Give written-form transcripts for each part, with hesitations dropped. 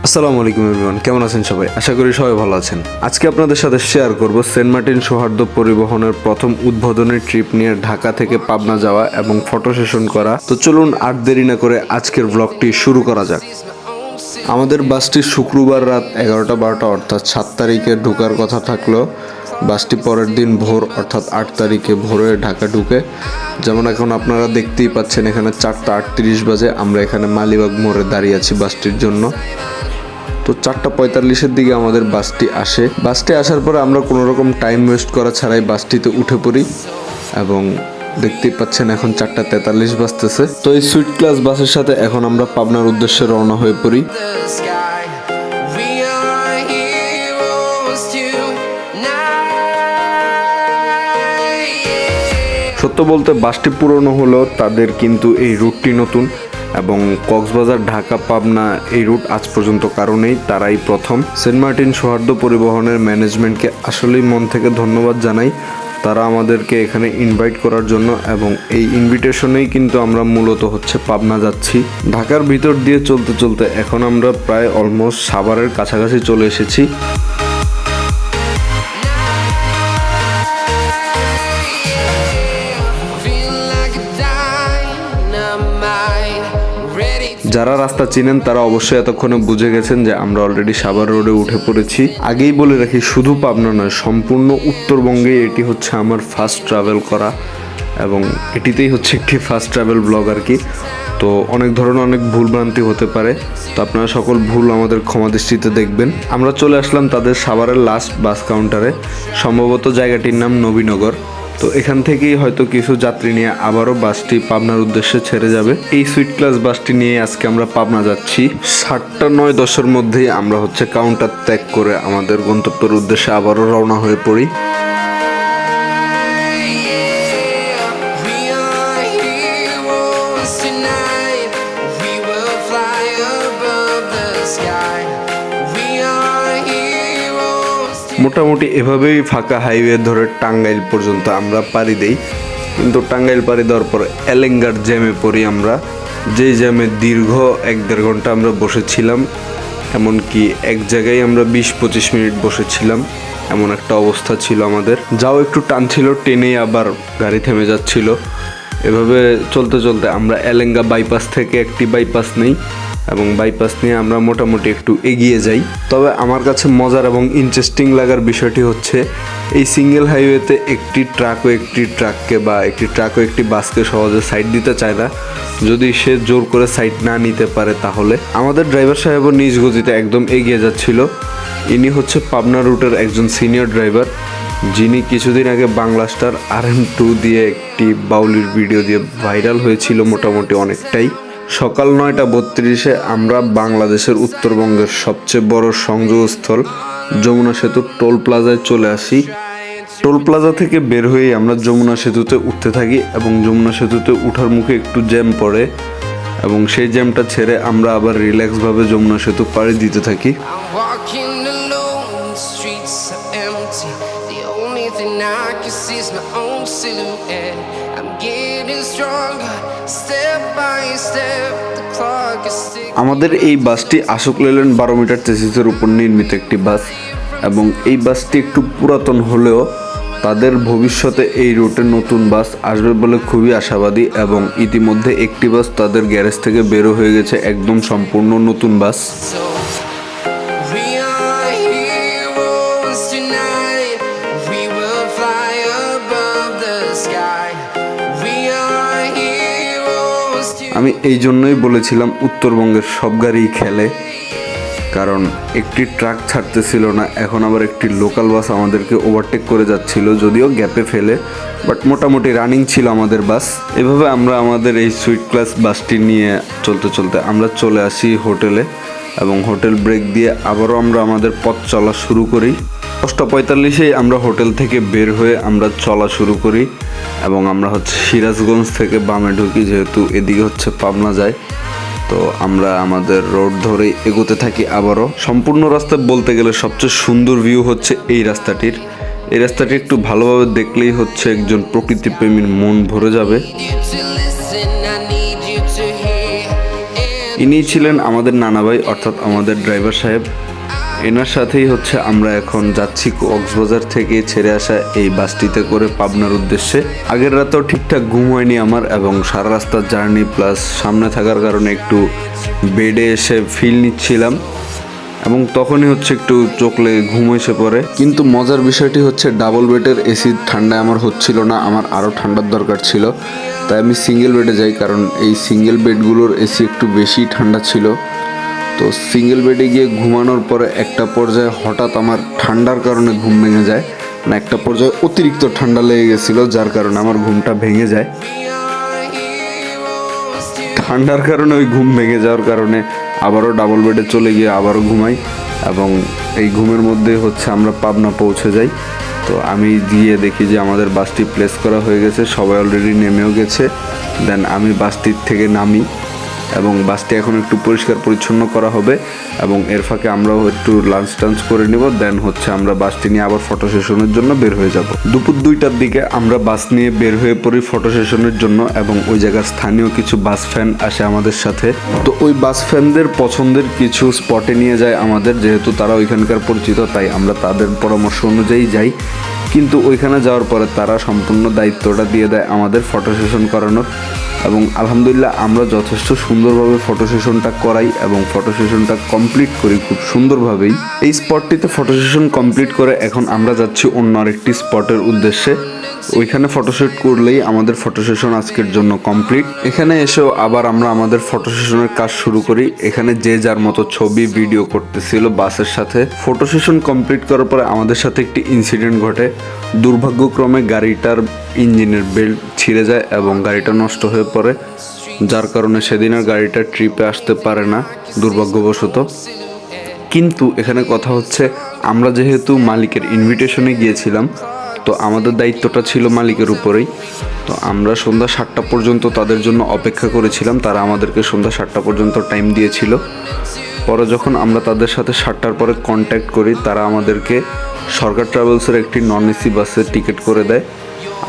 আসসালামু আলাইকুম এভরিওয়ান, কেমন আছেন সবাই? আশা করি সবাই ভালো আছেন। আজকে আপনাদের সাথে শেয়ার করব সেন্ট মার্টিন সৌহার্দ্য পরিবহনের প্রথম উদ্বোধনী ট্রিপ নিয়ে ঢাকা থেকে পাবনা যাওয়া এবং ফটো সেশন করা। তো চলুন আর দেরি না করে আজকের ব্লগটি শুরু করা যাক। আমাদের বাসটি শুক্রবার রাত 11টা-12টা অর্থাৎ 7 তারিখে ঢোকার কথা থাকলেও বাসটি পরের দিন ভোর অর্থাৎ 8 তারিখে ভোরে ঢাকা ঢুকে। যেমন এখন আপনারা দেখতেই পাচ্ছেন এখানে 4টা 38 বাজে, আমরা এখানে মালিবাগ মোড়ে দাঁড়িয়ে আছি বাসটির জন্য। তো 4টা 45-এর দিকে আমাদের বাসটি আসে। বাসটি আসার পরে আমরা কোনো রকম টাইম ওয়েস্ট করা ছাড়াই বাসটিতে উঠে পড়ি এবং দেখতেই পাচ্ছেন এখন 4টা 43 বাজতেছে। তো এই সুইট ক্লাস বাসের সাথে এখন আমরা পাবনার উদ্দেশ্যে রওনা হয়ে পড়ি। সত্য বলতে বাসটি পুরনো হলেও তাদের কিন্তু এই রুটটি নতুন এবং কক্সবাজার ঢাকা পাবনা এই রুট আজ পর্যন্ত কারণেই তারাই প্রথম। সেন্ট মার্টিন সৌহার্দ্য পরিবহনের ম্যানেজমেন্টকে আসলেই মন থেকে ধন্যবাদ জানাই, তারা আমাদেরকে এখানে ইনভাইট করার জন্য। এবং এই ইনভিটেশনেই কিন্তু আমরা মূলত পাবনা যাচ্ছি। ঢাকার ভিতর দিয়ে চলতে চলতে এখন আমরা প্রায় অলমোস্ট সাভারের কাছাকাছি চলে এসেছি। যারা রাস্তা চিনেন তারা অবশ্যই এতক্ষণে বুঝে গেছেন যে আমরা অলরেডি সাভার রোডে উঠে পড়েছি। আগেই বলে রাখি, শুধু পাবনা নয়, সম্পূর্ণ উত্তরবঙ্গে এটি আমার ফার্স্ট ট্রাভেল করা এবং এটিতেই একটি ফার্স্ট ট্রাভেল ব্লগ আর কি। তো অনেক ধরনের অনেক ভুলভ্রান্তি হতে পারে, তো আপনারা সকল ভুল আমাদের ক্ষমা দৃষ্টিতে দেখবেন। আমরা চলে আসলাম তাদের সাভারের লাস্ট বাস কাউন্টারে, সম্ভবত জায়গাটির নাম নবীনগর। তো এখান থেকেই হয়তো কিছু যাত্রী নিয়ে আবারও বাসটি পাবনার উদ্দেশ্যে ছেড়ে যাবে। এই সুইট ক্লাস বাসটি নিয়ে আজকে আমরা পাবনা যাচ্ছি। 7টা 9-10-এর মধ্যেই আমরা কাউন্টার ত্যাগ করে আমাদের গন্তব্যের উদ্দেশ্যে আবারও রওনা হয়ে পড়ি। মোটামুটি এভাবেই ফাঁকা হাইওয়ে ধরে টাঙ্গাইল পর্যন্ত আমরা পাড়ি দেই, কিন্তু টাঙ্গাইল পাড়ি দেওয়ার পর এলেঙ্গার জ্যামে পড়ি আমরা, যেই জ্যামে দীর্ঘ 1-1.5 ঘন্টা আমরা বসেছিলাম। এমনকি এক জায়গায় আমরা 20-25 মিনিট বসেছিলাম, এমন একটা অবস্থা ছিল আমাদের। যাও একটু টান ছিল, টেনেই আবার গাড়ি থেমে যাচ্ছিল। এভাবে চলতে চলতে আমরা এলেঙ্গা বাইপাস থেকে একটি বাইপাস নেই এবং বাইপাস নিয়ে আমরা মোটামুটি একটু এগিয়ে যাই। তবে আমার কাছে মজার এবং ইন্টারেস্টিং লাগার বিষয়টি এই সিঙ্গেল হাইওয়েতে একটি ট্রাকও একটি বাসকে সহজে সাইড দিতে চায় না। যদি সে জোর করে সাইড না নিতে পারে তাহলে। আমাদের ড্রাইভার সাহেবও নিজ গতিতে একদম এগিয়ে যাচ্ছিল। ইনি পাবনা রুটের একজন সিনিয়র ড্রাইভার, যিনি কিছুদিন আগে বাংলা স্টার RM2 দিয়ে একটি বাউলির ভিডিও দিয়ে ভাইরাল হয়েছিল মোটামুটি অনেকটাই। সকাল 9টা 32-এ আমরা বাংলাদেশের উত্তরবঙ্গের সবচেয়ে বড় সংযোগস্থল যমুনা সেতু টোল প্লাজায় চলে আসি। টোল প্লাজা থেকে বের হয়ে আমরা যমুনা সেতুতে উঠতে থাকি এবং যমুনা সেতুতে উঠার মুখে একটু জ্যাম পড়ে এবং সেই জ্যামটা ছেড়ে আমরা আবার রিল্যাক্সভাবে যমুনা সেতু পাড়ি দিতে থাকি। আমাদের এই বাসটি আশোক লেল্যান্ড 12 মিটার চেসিসের উপর নির্মিত একটি বাস এবং এই বাসটি একটু পুরাতন হলেও তাদের ভবিষ্যতে এই রুটে নতুন বাস আসবে বলে খুবই আশাবাদী এবং ইতিমধ্যে একটি বাস তাদের গ্যারেজ থেকে বেরো হয়ে গেছে, একদম সম্পূর্ণ নতুন বাস। আমি এই জন্যই বলেছিলাম উত্তরবঙ্গের সব গাড়িই খেলে, কারণ একটি ট্রাক ছাড়তেছিল না, এখন আবার একটি লোকাল বাস আমাদেরকে ওভারটেক করে যাচ্ছিল, যদিও গ্যাপে ফেলে, বাট মোটামুটি রানিং ছিল আমাদের বাস। এভাবে আমরা আমাদের এই সুইট ক্লাস বাসটি নিয়ে চলতে চলতে আমরা চলে আসি হোটেলে এবং হোটেল ব্রেক দিয়ে আবারও আমরা আমাদের পথ চলা শুরু করি। 10টা 45-এ আমরা হোটেল থেকে বের হয়ে আমরা চলা শুরু করি এবং আমরা সিরাজগঞ্জ থেকে বামে ঢুকি, যেহেতু এদিকে পাবনা যায়। তো আমরা আমাদের রোড ধরে এগোতে থাকি আবারও। সম্পূর্ণ রাস্তা বলতে গেলে সবচেয়ে সুন্দর ভিউ এই রাস্তাটির। এই রাস্তাটি একটু ভালোভাবে দেখলেই একজন প্রকৃতিপ্রেমীর মন ভরে যাবে। ইনি ছিলেন আমাদের নানা ভাই, অর্থাৎ আমাদের ড্রাইভার সাহেব। এনার সাথেই হচ্ছে আমরা এখন যাচ্ছি কক্সবাজার থেকে ছেড়ে আসা এই বাসটিতে করে পাবনার উদ্দেশ্যে। আগের রাতেও ঠিকঠাক ঘুম হয়নি আমার, এবং সারা রাস্তার জার্নি প্লাস সামনে থাকার কারণে একটু বেডে এসে ফিল নিচ্ছিলাম, এবং তখনই হচ্ছে একটু চোখ লেগে ঘুম এসে পড়ে। কিন্তু মজার বিষয়টি হচ্ছে ডাবল বেডের এসি ঠান্ডায় আমার হচ্ছিল না, আমার আরও ঠান্ডার দরকার ছিল, তাই আমি সিঙ্গেল বেডে যাই, কারণ এই সিঙ্গেল বেডগুলোর এসি একটু বেশি ঠান্ডা ছিল। তো সিঙ্গেল বেডে গিয়ে ঘুমানোর পরে একটা পর্যায়ে হঠাৎ আমার ঠান্ডার কারণে ঘুম ভেঙে যায়, না একটা পর্যায়ে অতিরিক্ত ঠান্ডা লেগে গেছিলো, যার কারণে আমার ঘুমটা ভেঙে যায়। ঠান্ডার কারণে ওই ঘুম ভেঙে যাওয়ার কারণে আবারও ডাবল বেডে চলে গিয়ে আবারও ঘুমাই, এবং এই ঘুমের মধ্যে হচ্ছে আমরা পাবনা পৌঁছে যাই। তো আমি গিয়ে দেখি যে আমাদের বাসটি প্লেস করা হয়ে গেছে, সবাই অলরেডি নেমেও গেছে। দেন আমি বাসটির থেকে নামি, এবং বাসটি এখন একটু পরিষ্কার পরিচ্ছন্ন করা হবে, এবং এর ফাঁকে আমরাও একটু লাঞ্চ টাঞ্চ করে নিব। দেন হচ্ছে আমরা বাসটি নিয়ে আবার ফটো সেশনের জন্য বের হয়ে যাব। দুপুর 2টার দিকে আমরা বাস নিয়ে বের হয়ে পড়ি ফটো সেশনের জন্য, এবং ওই জায়গার স্থানীয় কিছু বাস ফ্যান আসে আমাদের সাথে। তো ওই বাস ফ্যানদের পছন্দের কিছু স্পটে নিয়ে যায় আমাদের, যেহেতু তারা ওইখানকার পরিচিত, তাই আমরা তাদের পরামর্শ অনুযায়ী যাই। কিন্তু ওইখানে যাওয়ার পরে তারা সম্পূর্ণ দায়িত্বটা দিয়ে দেয় আমাদের ফটো সেশন করানোর, এবং আলহামদুলিল্লাহ আমরা যথেষ্ট সুন্দরভাবে ফটো সেশনটা করাই এবং ফটো সেশনটা কমপ্লিট করি খুব সুন্দরভাবেই। এই স্পটটিতে ফটো সেশন কমপ্লিট করে এখন আমরা যাচ্ছি অন্য আরেকটি স্পটের উদ্দেশ্যে। ওইখানে ফটোশ্যুট করলেই আমাদের ফটো সেশন আজকের জন্য কমপ্লিট। এখানে এসেও আবার আমরা আমাদের ফটো সেশনের কাজ শুরু করি। এখানে যে যার মতো ছবি ভিডিও করতেছিল বাসের সাথে। ফটো সেশন কমপ্লিট করার পরে আমাদের সাথে একটি ইনসিডেন্ট ঘটে। দুর্ভাগ্যক্রমে গাড়িটার ইঞ্জিনের বেল্ট ছিঁড়ে যায় এবং গাড়িটা নষ্ট হয়ে পড়ে, যার কারণে সেদিন আর গাড়িটা ট্রিপে আসতে পারে না দুর্ভাগ্যবশত। কিন্তু এখানে কথা হচ্ছে, আমরা যেহেতু মালিকের ইনভিটেশনে গিয়েছিলাম, তো আমাদের দায়িত্বটা ছিল মালিকের উপরেই। তো আমরা সন্ধ্যা 7টা পর্যন্ত তাদের জন্য অপেক্ষা করেছিলাম, তারা আমাদেরকে সন্ধ্যা 7টা পর্যন্ত টাইম দিয়েছিল। পরে যখন আমরা তাদের সাথে 7টার পরে কন্ট্যাক্ট করি, তারা আমাদেরকে সরকার ট্রাভেলসের একটি নন এসি বাসের টিকিট করে দেয়।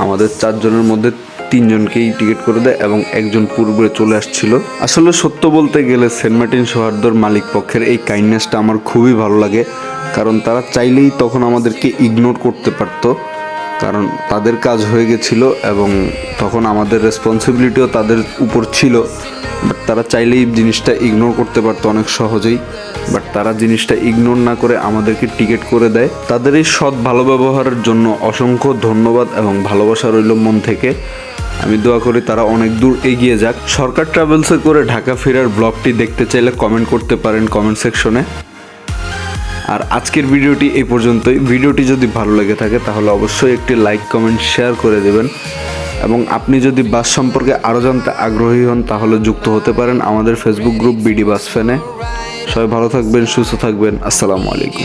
আমাদের 4 জনের মধ্যে 3 জনকেই টিকিট করে দেয়, এবং একজন পূর্বে চলে আসছিল। আসলে সত্য বলতে গেলে সেন্ট মার্টিন সৌহার্দ্যর মালিক পক্ষের এই কাইন্ডনেসটা আমার খুবই ভালো লাগে, কারণ তারা চাইলেই তখন আমাদেরকে ইগনোর করতে পারতো, কারণ তাদের কাজ হয়ে গেছিল এবং তখন আমাদের রেসপন্সিবিলিটিও তাদের উপর ছিল। বাট তারা চাইলেই জিনিসটা ইগনোর করতে পারতো অনেক সহজেই, বাট তারা জিনিসটা ইগনোর না করে আমাদেরকে টিকিট করে দেয়। তাদের এই সৎ ভালো ব্যবহারের জন্য অসংখ্য ধন্যবাদ এবং ভালোবাসা রইল মন থেকে। আমি দোয়া করি তারা অনেক দূর এগিয়ে যাক। সরকার ট্রাভেলসে করে ঢাকা ফেরার ব্লগটি দেখতে চাইলে কমেন্ট করতে পারেন কমেন্ট সেকশনে। আর আজকের ভিডিওটি এই পর্যন্তই। ভিডিওটি যদি ভালো লেগে থাকে তাহলে অবশ্যই একটি লাইক কমেন্ট শেয়ার করে দেবেন, এবং আপনি যদি বাস সম্পর্কে আরও জানতে আগ্রহী হন তাহলে যুক্ত হতে পারেন আমাদের ফেসবুক গ্রুপ বিডি বাস ফ্যানে। সবাই ভালো থাকবেন, সুস্থ থাকবেন। আসসালামু আলাইকুম।